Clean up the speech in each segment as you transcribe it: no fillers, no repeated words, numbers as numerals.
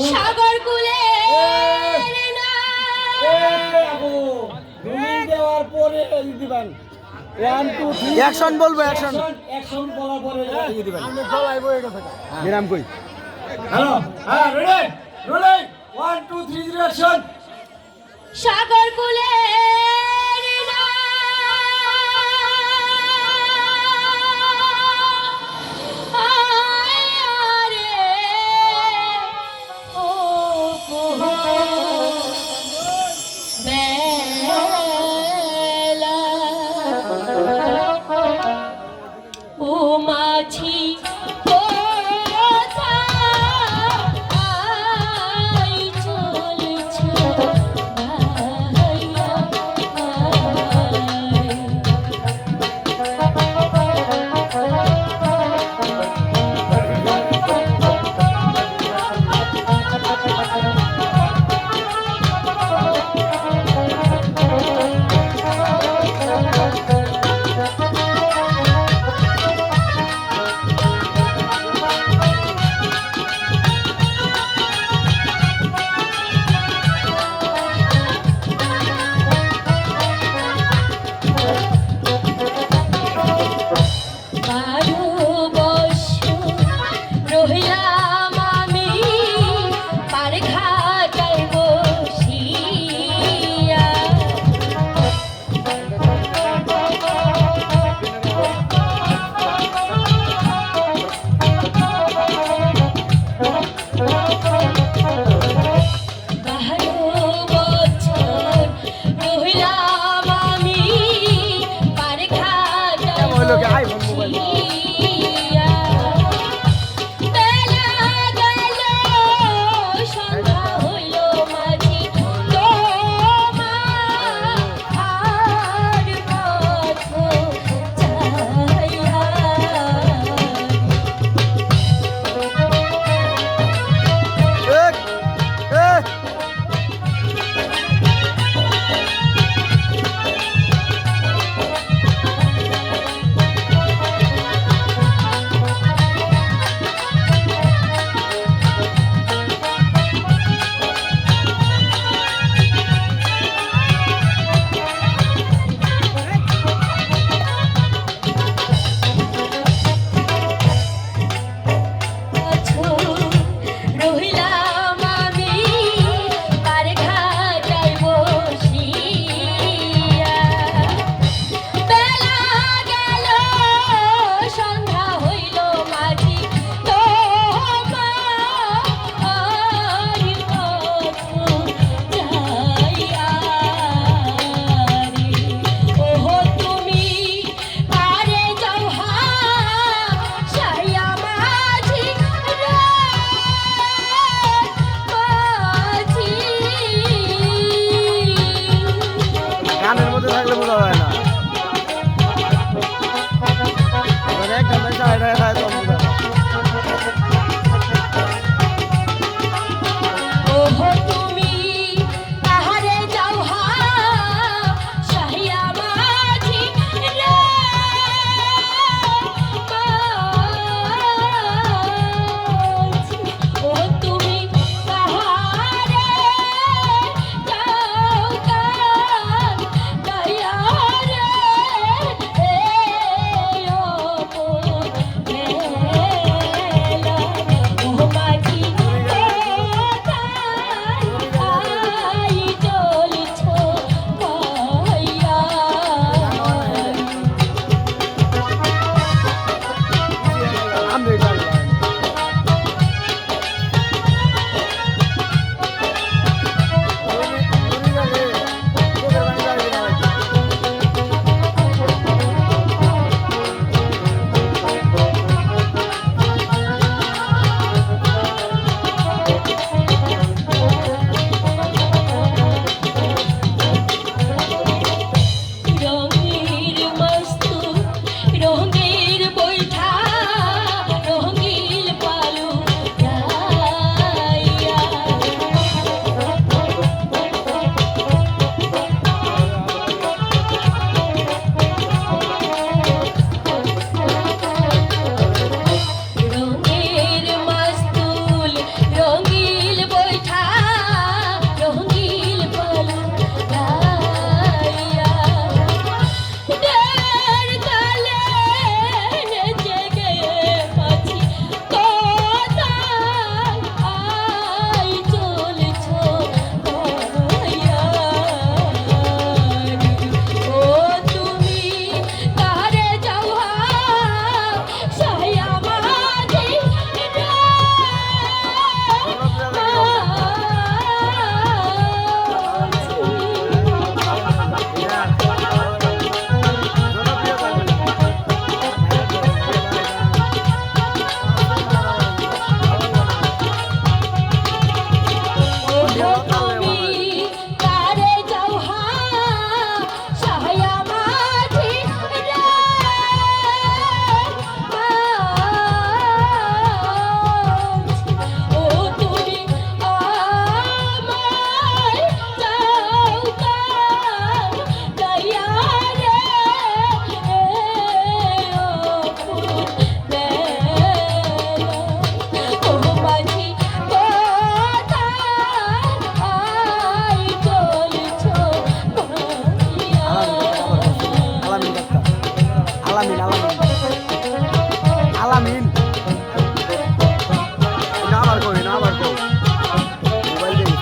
সাগর কুলে দিবেন 1 2 3 অ্যাকশন বলবো অ্যাকশন বলার পরে দিবেন আমি গলায় বয়ে গেছে বিরাম কই হ্যালো রেডি রোলিং 1 2 3 0 অ্যাকশন সাগর কুলে মাছি আলামিন না আবার কই মোবাইল দেখি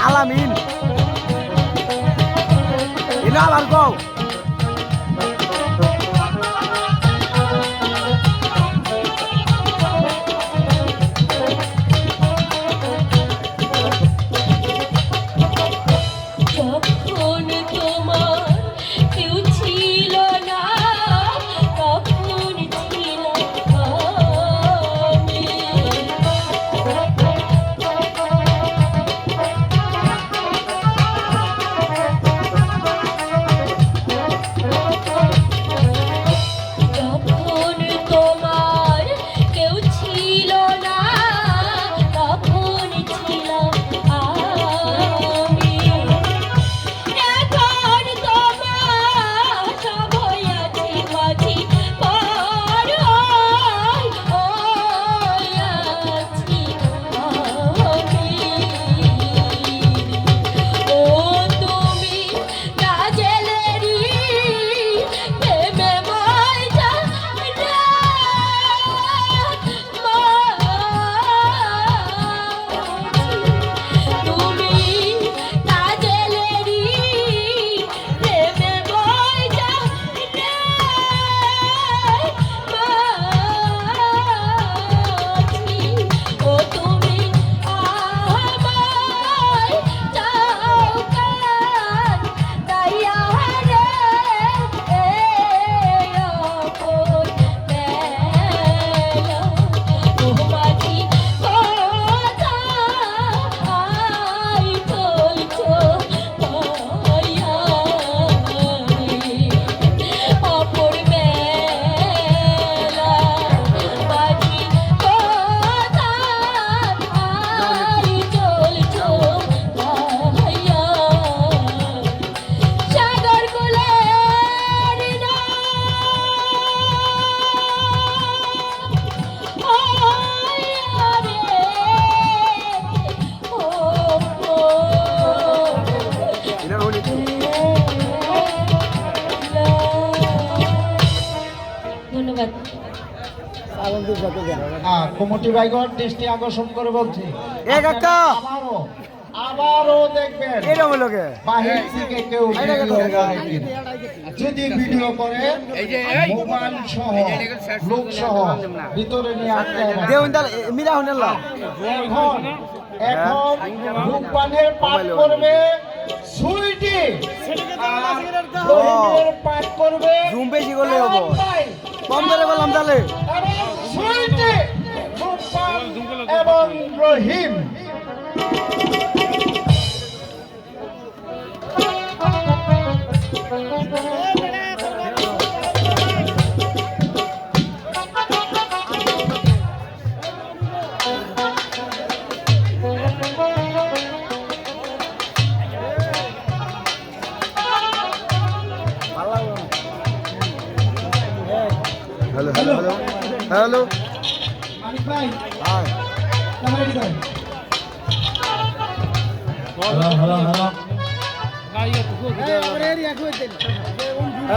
আলামিন এটা আবার কও যখন তোমার কেউ ছিল না তখন ছিলাম আমি। যখন তোমার কেউ ছিল না তখন ছিলাম আমি। এখন তোমার সব হইয়াছি মাঝি পার হইয়াছি আমি। ও তুমি কাজলেরি প্রেমে ময়জা তুমি কাজলেরি প্রেমে ময়জা ও তুমি আমায় চাও কান দাইয়া রে আপন বেলা ও মাঝি কথা আই বলছো মায়া রে অপর বেলা মাঝি কথা আই চলছো মায়া সাগর কুলের না এটা হলি ধন্যবাদ। কমিটি বাইগর দৃষ্টি আকর্ষণ করে বলছি এ কাকা আবারও দেখবেন এটা হলো কে বাহির থেকে কেউ ভিডিও করে। যদি ভিডিও করে মোবাইল সহ লোক সহ ভিতরে নিয়ে আসতে হবে। দেউন দাল মিরা হনেলা এখন এখন রূপবানের পাঠ করবে সুইটি আর রহিমের পাঠ করবে জুম বেশি করলে হবো ভাই। কম করে বললাম তাহলে এবং সুইটি রূপবান এবং রহিম হ্যালো হ্যালো হ্যালো হ্যালো মানিক ভাই হাই ক্যামেরা দিবেন। হ্যালো হ্যালো হ্যালো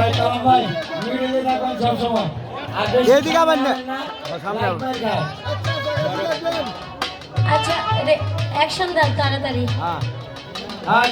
এই কালাম ভাই ভিডিও দেখুন সব সময় আর বেশি এদিকে আবার না সামনে আবার। আচ্ছা অ্যাকশন দাও তাড়াতাড়ি। হ্যাঁ হ্যাঁ